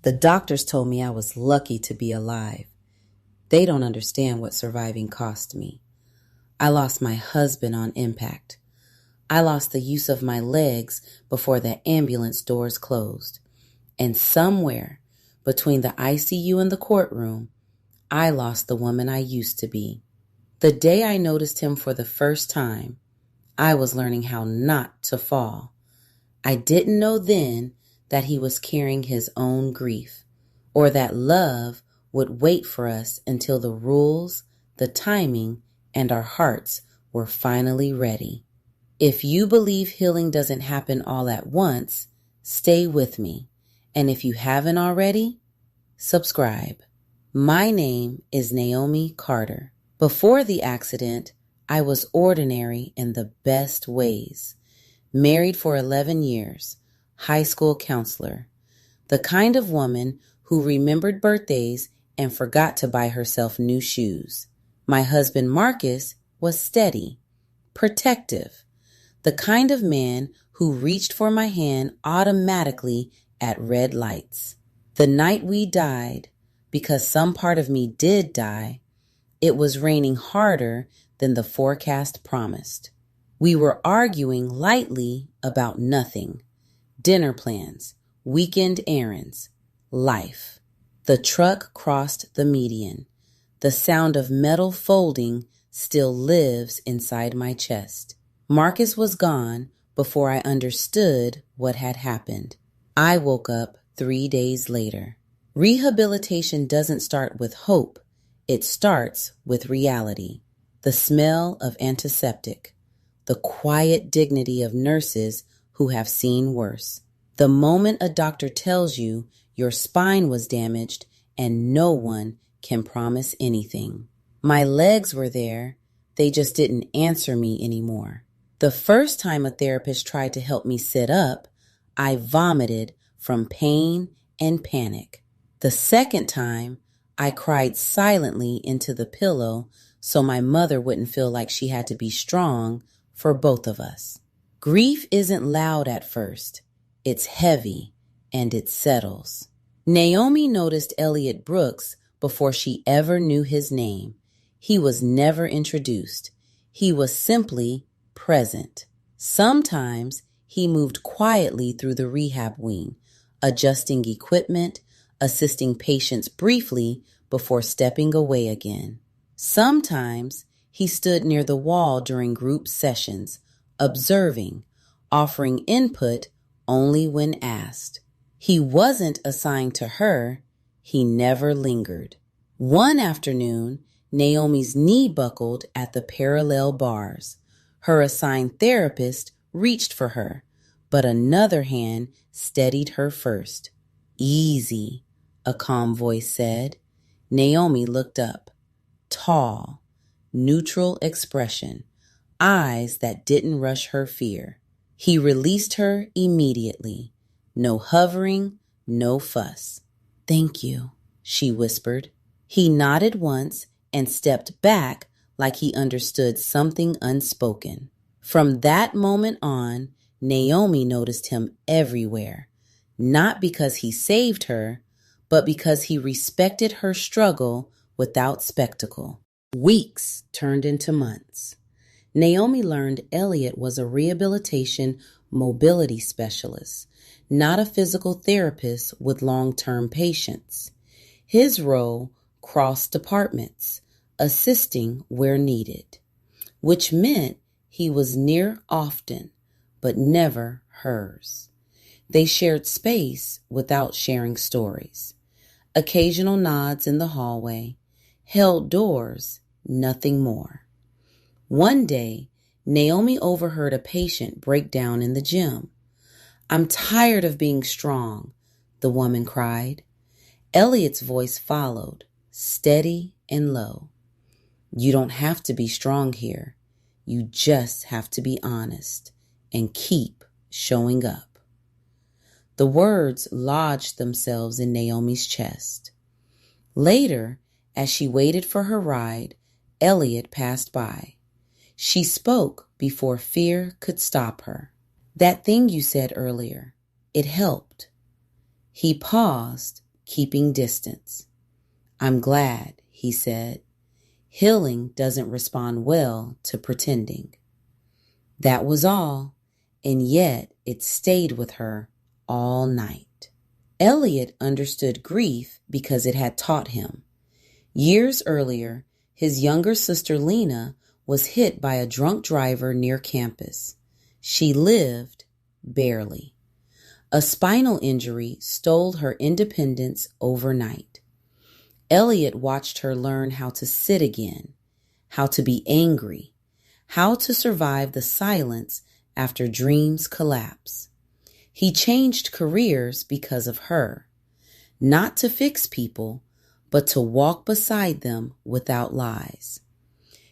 The doctors told me I was lucky to be alive. They don't understand what surviving cost me. I lost my husband on impact. I lost the use of my legs before the ambulance doors closed. And somewhere between the ICU and the courtroom, I lost the woman I used to be. The day I noticed him for the first time, I was learning how not to fall. I didn't know then that he was carrying his own grief, or that love would wait for us until the rules, the timing, and our hearts were finally ready. If you believe healing doesn't happen all at once, stay with me. And if you haven't already, subscribe. My name is Naomi Carter. Before the accident, I was ordinary in the best ways. Married for 11 years, high school counselor, the kind of woman who remembered birthdays and forgot to buy herself new shoes. My husband Marcus was steady, protective, the kind of man who reached for my hand automatically at red lights. The night we died, because some part of me did die, it was raining harder than the forecast promised. We were arguing lightly about nothing. Dinner plans, weekend errands, life. The truck crossed the median. The sound of metal folding still lives inside my chest. Marcus was gone before I understood what had happened. I woke up 3 days later. Rehabilitation doesn't start with hope. It starts with reality. The smell of antiseptic. The quiet dignity of nurses who have seen worse. The moment a doctor tells you your spine was damaged and no one can promise anything. My legs were there. They just didn't answer me anymore. The first time a therapist tried to help me sit up, I vomited from pain and panic. The second time, I cried silently into the pillow so my mother wouldn't feel like she had to be strong for both of us. Grief isn't loud at first. It's heavy and it settles. Naomi noticed Elliot Brooks before she ever knew his name. He was never introduced. He was simply present. Sometimes he moved quietly through the rehab wing, adjusting equipment, assisting patients briefly before stepping away again. Sometimes he stood near the wall during group sessions, observing, offering input only when asked. He wasn't assigned to her. He never lingered. One afternoon, Naomi's knee buckled at the parallel bars. Her assigned therapist reached for her, but another hand steadied her first. "Easy," a calm voice said. Naomi looked up. Tall, neutral expression, eyes that didn't rush her fear. He released her immediately. No hovering, no fuss. "Thank you," she whispered. He nodded once and stepped back like he understood something unspoken. From that moment on, Naomi noticed him everywhere, not because he saved her, but because he respected her struggle without spectacle. Weeks turned into months. Naomi learned Elliot was a rehabilitation mobility specialist, not a physical therapist with long-term patients. His role crossed departments, assisting where needed, which meant he was near often, but never hers. They shared space without sharing stories. Occasional nods in the hallway, held doors, nothing more. One day, Naomi overheard a patient break down in the gym. "I'm tired of being strong," the woman cried. Elliot's voice followed, steady and low. "You don't have to be strong here. You just have to be honest and keep showing up." The words lodged themselves in Naomi's chest. Later, as she waited for her ride, Elliot passed by. She spoke before fear could stop her. "That thing you said earlier, it helped." He paused, keeping distance. I'm glad, he said. Healing doesn't respond well to pretending. That was all, and yet it stayed with her all night. Elliot understood grief because it had taught him. Years earlier, his younger sister Lena was hit by a drunk driver near campus. She lived barely. A spinal injury stole her independence overnight. Elliot watched her learn how to sit again, how to be angry, how to survive the silence after dreams collapse. He changed careers because of her, not to fix people, but to walk beside them without lies.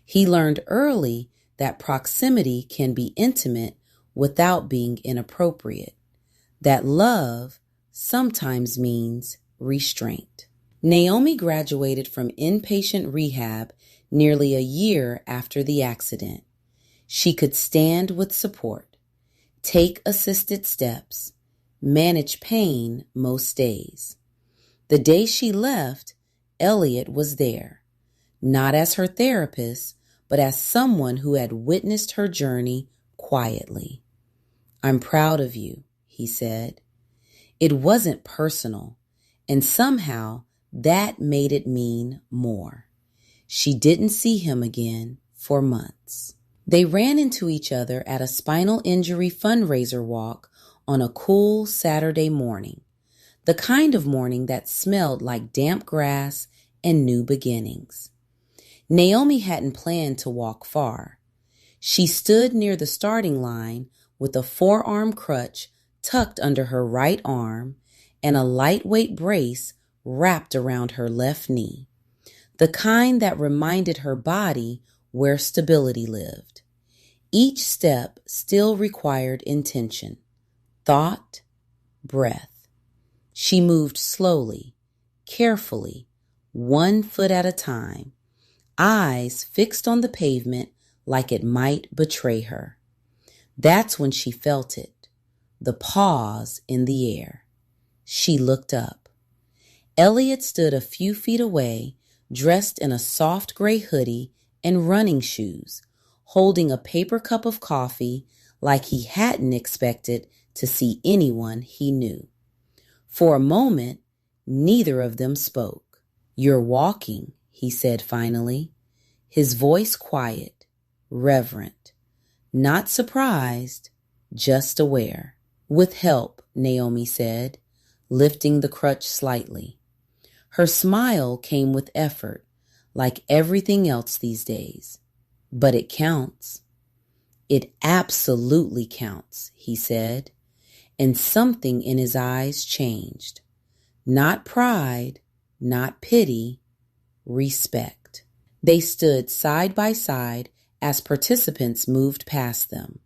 He learned early that proximity can be intimate without being inappropriate, that love sometimes means restraint. Naomi graduated from inpatient rehab nearly a year after the accident. She could stand with support, take assisted steps, manage pain most days. The day she left, Elliot was there, not as her therapist, but as someone who had witnessed her journey quietly. I'm proud of you, he said. It wasn't personal, and somehow that made it mean more. She didn't see him again for months. They ran into each other at a spinal injury fundraiser walk on a cool Saturday morning, the kind of morning that smelled like damp grass and new beginnings. Naomi hadn't planned to walk far. She stood near the starting line with a forearm crutch tucked under her right arm and a lightweight brace wrapped around her left knee, the kind that reminded her body where stability lived. Each step still required intention, thought, breath. She moved slowly, carefully, 1 foot at a time, eyes fixed on the pavement like it might betray her. That's when she felt it, the pause in the air. She looked up. Elliot stood a few feet away, dressed in a soft gray hoodie and running shoes, holding a paper cup of coffee like he hadn't expected to see anyone he knew. For a moment, neither of them spoke. You're walking, he said finally, his voice quiet, reverent, not surprised, just aware. With help, Naomi said, lifting the crutch slightly. Her smile came with effort, like everything else these days. But it counts. It absolutely counts, he said, and something in his eyes changed. Not pride, not pity, respect. They stood side by side as participants moved past them,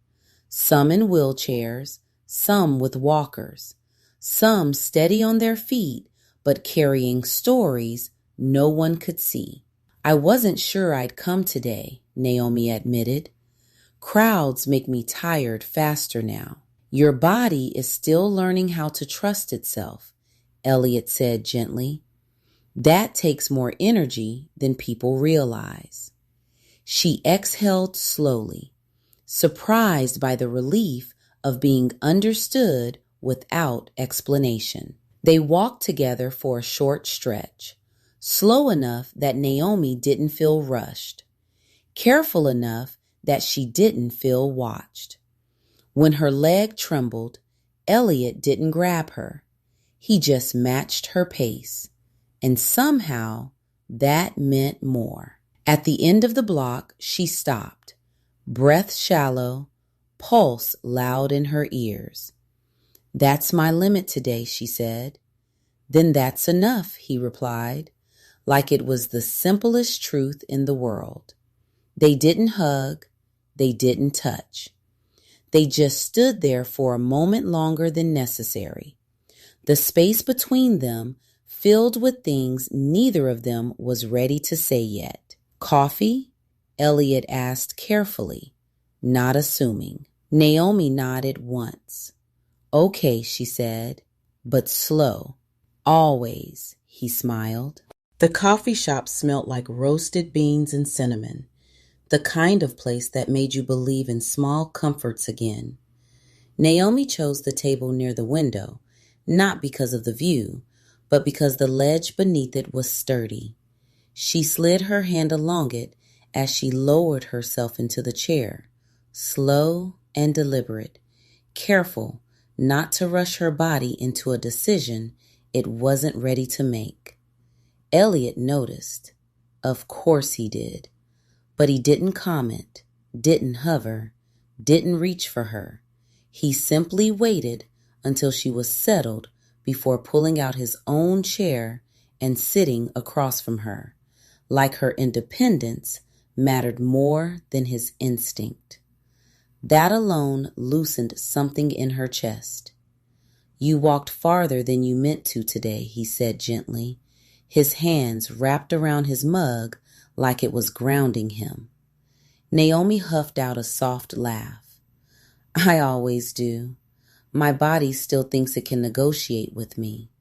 some in wheelchairs, some with walkers, some steady on their feet but carrying stories no one could see. I wasn't sure I'd come today, Naomi admitted. Crowds make me tired faster now. Your body is still learning how to trust itself, Elliot said gently. That takes more energy than people realize. She exhaled slowly, surprised by the relief of being understood without explanation. They walked together for a short stretch, slow enough that Naomi didn't feel rushed, careful enough that she didn't feel watched. When her leg trembled, Elliot didn't grab her. He just matched her pace, and somehow that meant more. At the end of the block, she stopped, breath shallow, pulse loud in her ears. That's my limit today, she said. Then that's enough, he replied, like it was the simplest truth in the world. They didn't hug, they didn't touch. They just stood there for a moment longer than necessary. The space between them filled with things neither of them was ready to say yet. Coffee? Elliot asked carefully, not assuming. Naomi nodded once. Okay, she said, but slow, Always, he smiled. The coffee shop smelt like roasted beans and cinnamon, the kind of place that made you believe in small comforts again. Naomi chose the table near the window, not because of the view, but because the ledge beneath it was sturdy. She slid her hand along it as she lowered herself into the chair, slow and deliberate, careful not to rush her body into a decision it wasn't ready to make. Elliot noticed. Of course he did. But he didn't comment, didn't hover, didn't reach for her. He simply waited until she was settled before pulling out his own chair and sitting across from her, like her independence mattered more than his instinct. That alone loosened something in her chest. "You walked farther than you meant to today," he said gently, his hands wrapped around his mug like it was grounding him. Naomi huffed out a soft laugh. "I always do. My body still thinks it can negotiate with me."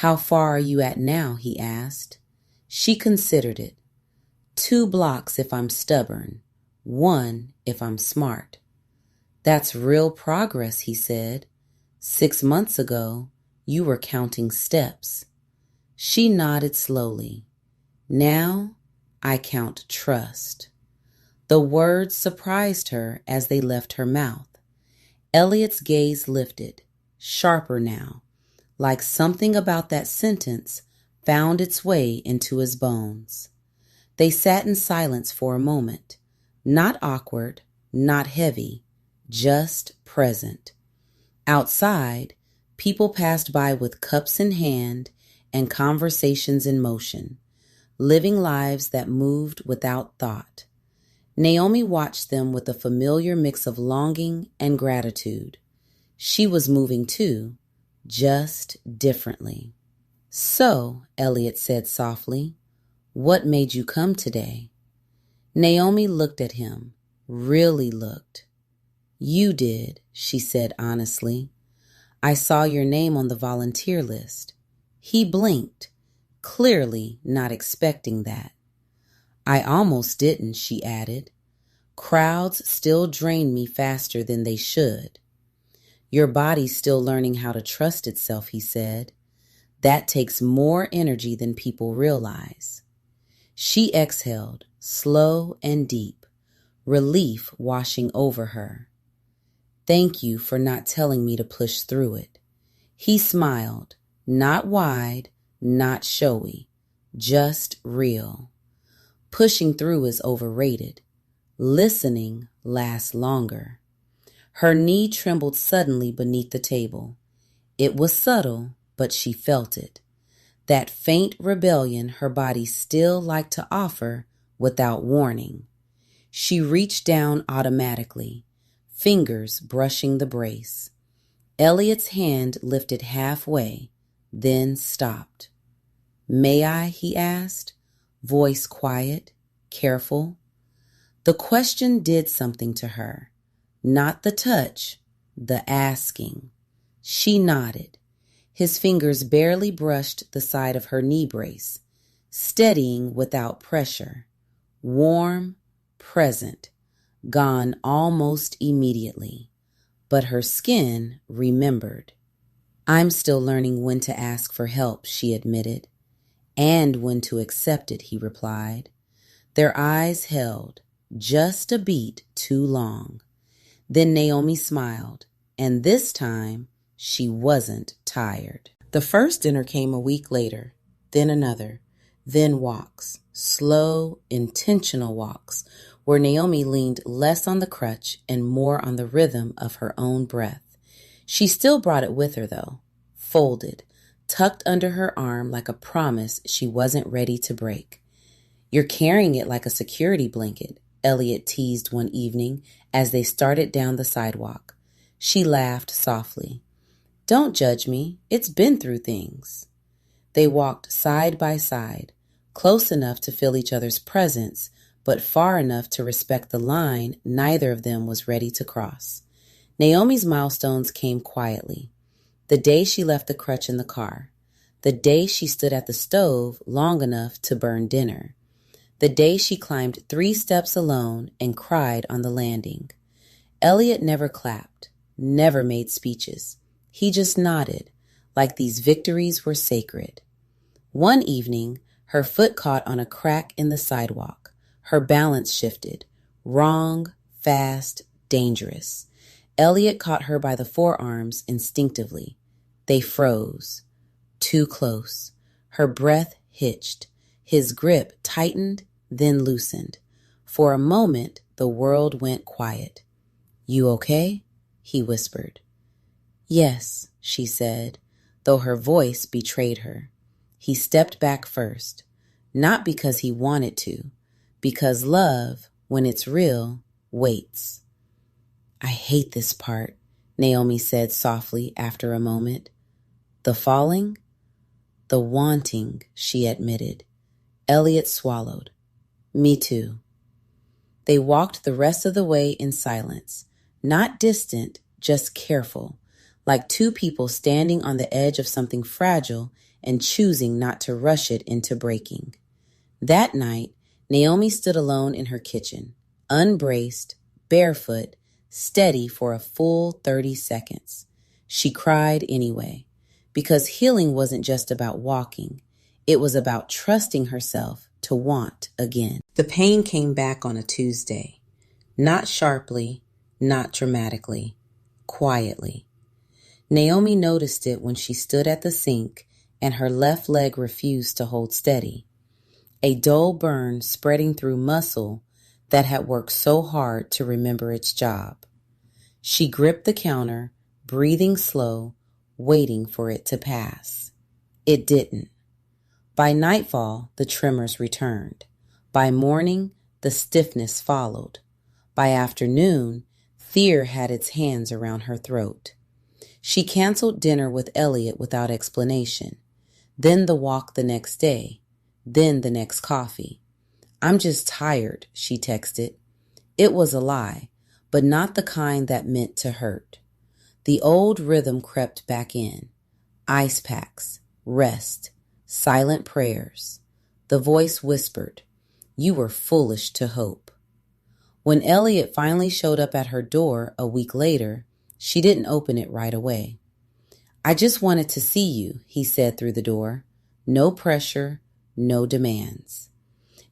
"How far are you at now?" he asked. She considered it. 2 blocks if I'm stubborn, 1 if I'm smart. "That's real progress," he said. 6 months ago, you were counting steps." She nodded slowly. "Now, I count trust." The words surprised her as they left her mouth. Elliot's gaze lifted, sharper now, like something about that sentence found its way into his bones. They sat in silence for a moment, not awkward, not heavy, just present. Outside, people passed by with cups in hand and conversations in motion, living lives that moved without thought. Naomi watched them with a familiar mix of longing and gratitude. She was moving too, just differently. "So," Elliot said softly, "what made you come today?" Naomi looked at him, really looked. "You did," she said honestly. "I saw your name on the volunteer list." He blinked, clearly not expecting that. "I almost didn't," she added. "Crowds still drain me faster than they should." "Your body's still learning how to trust itself," he said. "That takes more energy than people realize." She exhaled, slow and deep, relief washing over her. "Thank you for not telling me to push through it." He smiled, not wide, not showy, just real. Pushing through is overrated. Listening lasts longer. Her knee trembled suddenly beneath the table. It was subtle, but she felt it. That faint rebellion her body still liked to offer without warning. She reached down automatically, fingers brushing the brace. Elliot's hand lifted halfway, then stopped. "May I?" he asked, voice quiet, careful. The question did something to her. Not the touch, the asking. She nodded. His fingers barely brushed the side of her knee brace, steadying without pressure. Warm, present, gone almost immediately. But her skin remembered. "I'm still learning when to ask for help," she admitted. "And when to accept it," he replied. Their eyes held, just a beat too long. Then Naomi smiled, and this time she wasn't tired. The first dinner came a week later, then another, then walks, slow, intentional walks, where Naomi leaned less on the crutch and more on the rhythm of her own breath. She still brought it with her, though, folded, tucked under her arm like a promise she wasn't ready to break. "You're carrying it like a security blanket," Elliot teased one evening as they started down the sidewalk. She laughed softly. "Don't judge me. It's been through things." They walked side by side, close enough to feel each other's presence, but far enough to respect the line neither of them was ready to cross. Naomi's milestones came quietly. The day she left the crutch in the car, the day she stood at the stove long enough to burn dinner, the day she climbed 3 steps alone and cried on the landing. Elliot never clapped, never made speeches. He just nodded, like these victories were sacred. One evening, her foot caught on a crack in the sidewalk. Her balance shifted. Wrong, fast, dangerous. Elliot caught her by the forearms instinctively. They froze. Too close. Her breath hitched. His grip tightened, then loosened. For a moment, the world went quiet. "You okay?" he whispered. "Yes," she said, though her voice betrayed her. He stepped back first, not because he wanted to, because love, when it's real, waits. "I hate this part," Naomi said softly after a moment. "The falling?" "The wanting," she admitted. Elliot swallowed. "Me too." They walked the rest of the way in silence, not distant, just careful, like two people standing on the edge of something fragile and choosing not to rush it into breaking. That night, Naomi stood alone in her kitchen, unbraced, barefoot, steady for a full 30 seconds. She cried anyway, because healing wasn't just about walking. It was about trusting herself to want again. The pain came back on a Tuesday, not sharply, not dramatically, quietly. Naomi noticed it when she stood at the sink and her left leg refused to hold steady, a dull burn spreading through muscle that had worked so hard to remember its job. She gripped the counter, breathing slow, waiting for it to pass. It didn't. By nightfall, the tremors returned. By morning, the stiffness followed. By afternoon, fear had its hands around her throat. She canceled dinner with Elliot without explanation. Then the walk the next day. Then the next coffee. "I'm just tired," she texted. It was a lie, but not the kind that meant to hurt. The old rhythm crept back in. Ice packs, rest, silent prayers. The voice whispered, "You were foolish to hope." When Elliot finally showed up at her door a week later, she didn't open it right away. "I just wanted to see you," he said through the door. No pressure, no demands.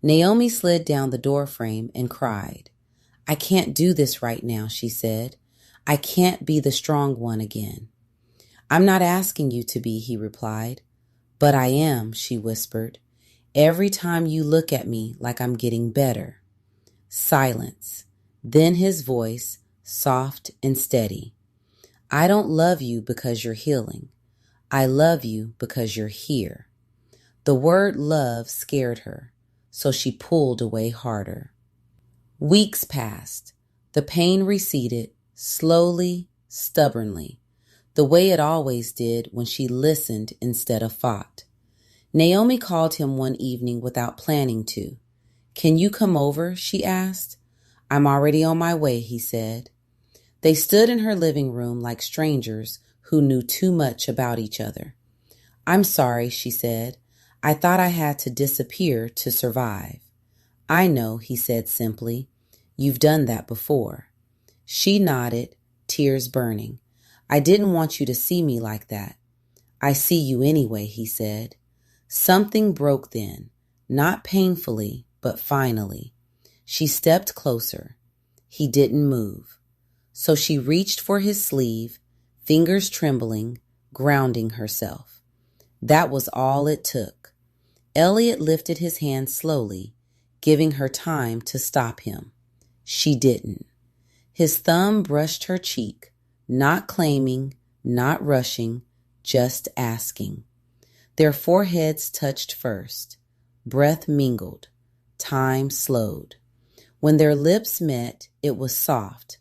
Naomi slid down the doorframe and cried. "I can't do this right now," she said. "I can't be the strong one again." "I'm not asking you to be," he replied. "But I am," she whispered. "Every time you look at me like I'm getting better." Silence. Then his voice, soft and steady. "I don't love you because you're healing. I love you because you're here." The word love scared her, so she pulled away harder. Weeks passed. The pain receded, slowly, stubbornly, the way it always did when she listened instead of fought. Naomi called him one evening without planning to. "Can you come over?" she asked. "I'm already on my way," he said. They stood in her living room like strangers who knew too much about each other. "I'm sorry," she said. "I thought I had to disappear to survive." "I know," he said simply. "You've done that before." She nodded, tears burning. "I didn't want you to see me like that." "I see you anyway," he said. Something broke then, not painfully, but finally. She stepped closer. He didn't move. So she reached for his sleeve, fingers trembling, grounding herself. That was all it took. Elliot lifted his hand slowly, giving her time to stop him. She didn't. His thumb brushed her cheek, not claiming, not rushing, just asking. Their foreheads touched first. Breath mingled. Time slowed. When their lips met, it was soft,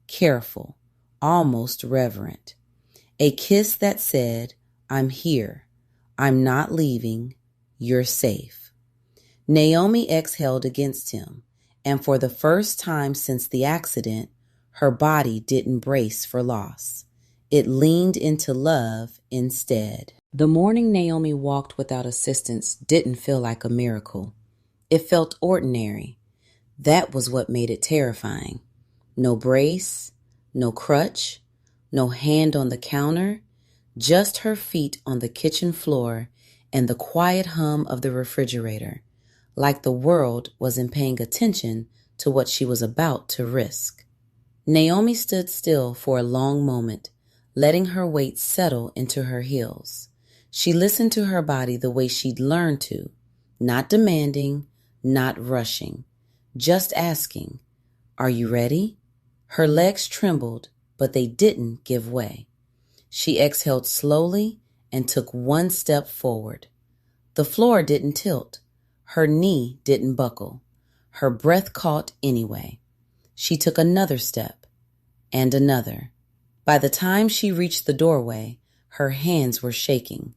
careful, almost reverent. A kiss that said, "I'm here. I'm not leaving. You're safe." Naomi exhaled against him, and for the first time since the accident, her body didn't brace for loss. It leaned into love instead. The morning Naomi walked without assistance didn't feel like a miracle. It felt ordinary. That was what made it terrifying. No brace, no crutch, no hand on the counter, just her feet on the kitchen floor and the quiet hum of the refrigerator, like the world wasn't paying attention to what she was about to risk. Naomi stood still for a long moment, letting her weight settle into her heels. She listened to her body the way she'd learned to, not demanding, not rushing, just asking, "Are you ready?" Her legs trembled, but they didn't give way. She exhaled slowly and took one step forward. The floor didn't tilt. Her knee didn't buckle. Her breath caught anyway. She took another step and another. By the time she reached the doorway, her hands were shaking,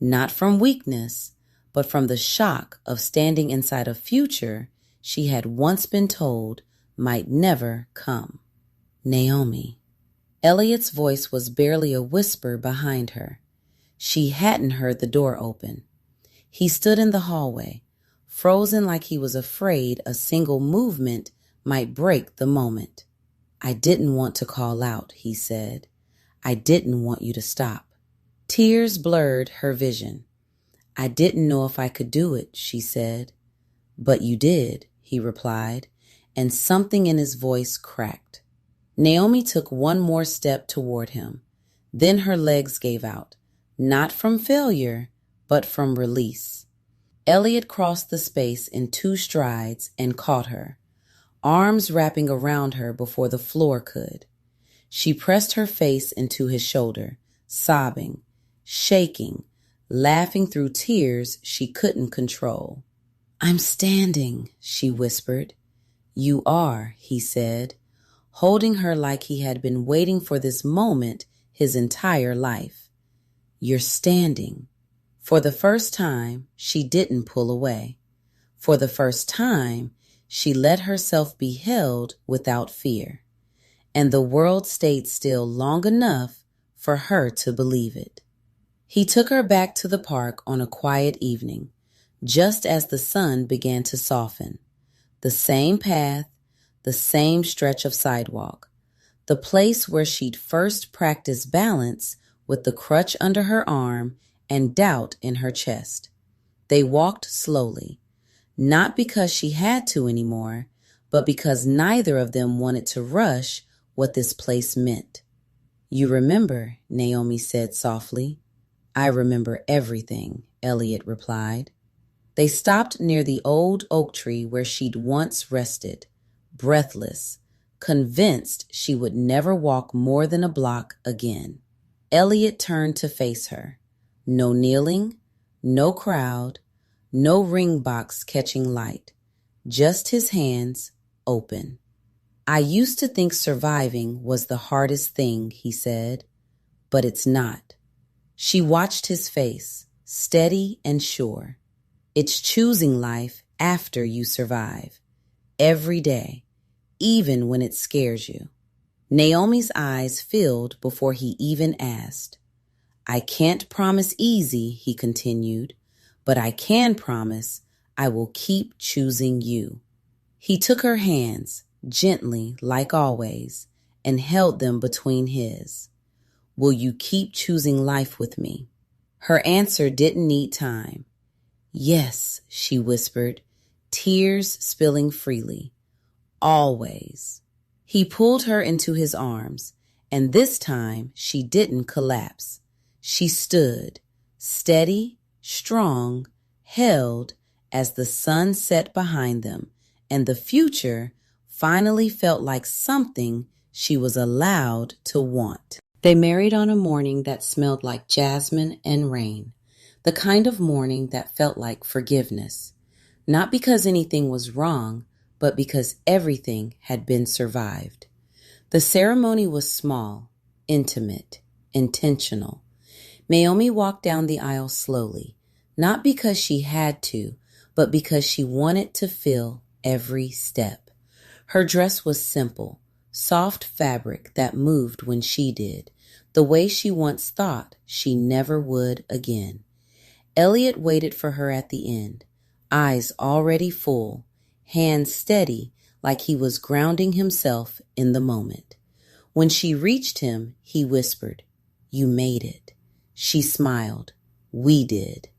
not from weakness, but from the shock of standing inside a future she had once been told might never come. Naomi. Elliot's voice was barely a whisper behind her. She hadn't heard the door open. He stood in the hallway, frozen like he was afraid a single movement might break the moment. "I didn't want to call out," he said. "I didn't want you to stop." Tears blurred her vision. "I didn't know if I could do it," she said. "But you did," he replied, and something in his voice cracked. Naomi took one more step toward him. Then her legs gave out, not from failure, but from release. Elliot crossed the space in 2 strides and caught her, arms wrapping around her before the floor could. She pressed her face into his shoulder, sobbing, shaking, laughing through tears she couldn't control. "I'm standing," she whispered. "You are," he said, holding her like he had been waiting for this moment his entire life. "You're standing." For the first time, she didn't pull away. For the first time, she let herself be held without fear. And the world stayed still long enough for her to believe it. He took her back to the park on a quiet evening, just as the sun began to soften. The same path, the same stretch of sidewalk, the place where she'd first practiced balance with the crutch under her arm and doubt in her chest. They walked slowly, not because she had to anymore, but because neither of them wanted to rush what this place meant. "You remember," Naomi said softly. "I remember everything," Elliot replied. They stopped near the old oak tree where she'd once rested, breathless, convinced she would never walk more than a block again. Elliot turned to face her. No kneeling, no crowd, no ring box catching light, just his hands open. "I used to think surviving was the hardest thing," he said, "but it's not." She watched his face, steady and sure. "It's choosing life after you survive, every day, even when it scares you." Naomi's eyes filled before he even asked. "I can't promise easy," he continued, "but I can promise I will keep choosing you." He took her hands, gently like always, and held them between his. "Will you keep choosing life with me?" Her answer didn't need time. "Yes," she whispered, tears spilling freely. "Always." He pulled her into his arms, and this time she didn't collapse. She stood, steady, strong, held as the sun set behind them, and the future finally felt like something she was allowed to want. They married on a morning that smelled like jasmine and rain, the kind of morning that felt like forgiveness, not because anything was wrong, but because everything had been survived. The ceremony was small, intimate, intentional. Naomi walked down the aisle slowly, not because she had to, but because she wanted to feel every step. Her dress was simple, soft fabric that moved when she did, the way she once thought she never would again. Elliot waited for her at the end, eyes already full, hands steady like he was grounding himself in the moment. When she reached him, he whispered, "You made it." She smiled. "We did."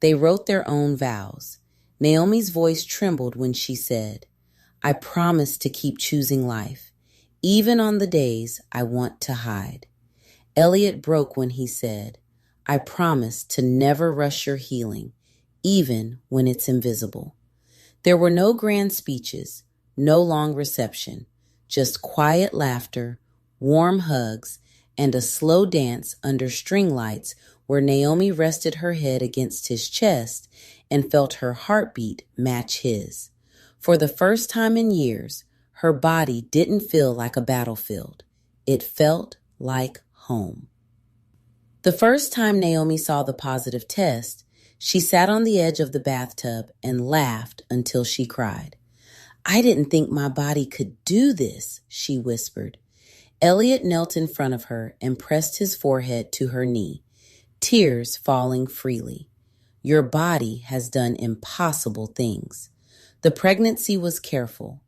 They wrote their own vows. Naomi's voice trembled when she said, "I promise to keep choosing life, even on the days I want to hide." Elliot broke when he said, "I promise to never rush your healing, even when it's invisible." There were no grand speeches, no long reception, just quiet laughter, warm hugs, and a slow dance under string lights where Naomi rested her head against his chest and felt her heartbeat match his. For the first time in years, her body didn't feel like a battlefield. It felt like home. The first time Naomi saw the positive test, she sat on the edge of the bathtub and laughed until she cried. "I didn't think my body could do this," she whispered. Elliot knelt in front of her and pressed his forehead to her knee, tears falling freely. "Your body has done impossible things." The pregnancy was careful,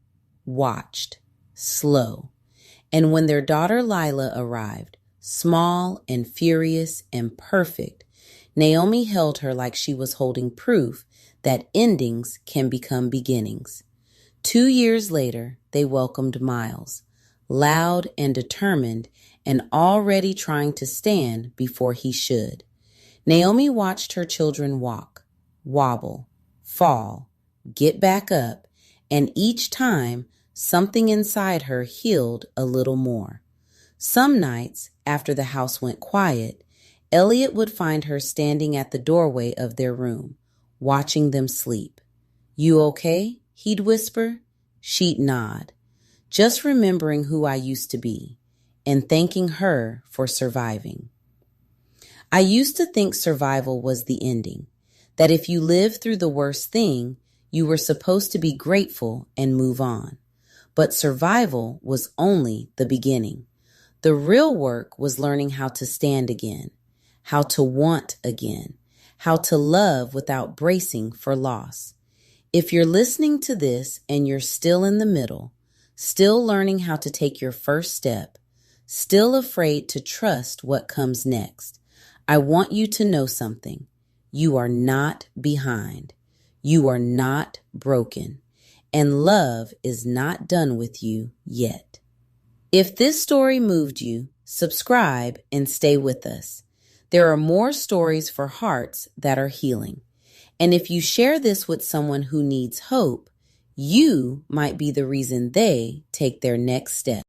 watched, slow. And when their daughter Lila arrived, small and furious and perfect, Naomi held her like she was holding proof that endings can become beginnings. 2 years later, they welcomed Miles, loud and determined and already trying to stand before he should. Naomi watched her children walk, wobble, fall, get back up, and each time something inside her healed a little more. Some nights, after the house went quiet, Elliot would find her standing at the doorway of their room, watching them sleep. "You okay?" he'd whisper. She'd nod, just remembering who I used to be, and thanking her for surviving. I used to think survival was the ending, that if you lived through the worst thing, you were supposed to be grateful and move on. But survival was only the beginning. The real work was learning how to stand again, how to want again, how to love without bracing for loss. If you're listening to this and you're still in the middle, still learning how to take your first step, still afraid to trust what comes next, I want you to know something. You are not behind. You are not broken. And love is not done with you yet. If this story moved you, subscribe and stay with us. There are more stories for hearts that are healing. And if you share this with someone who needs hope, you might be the reason they take their next step.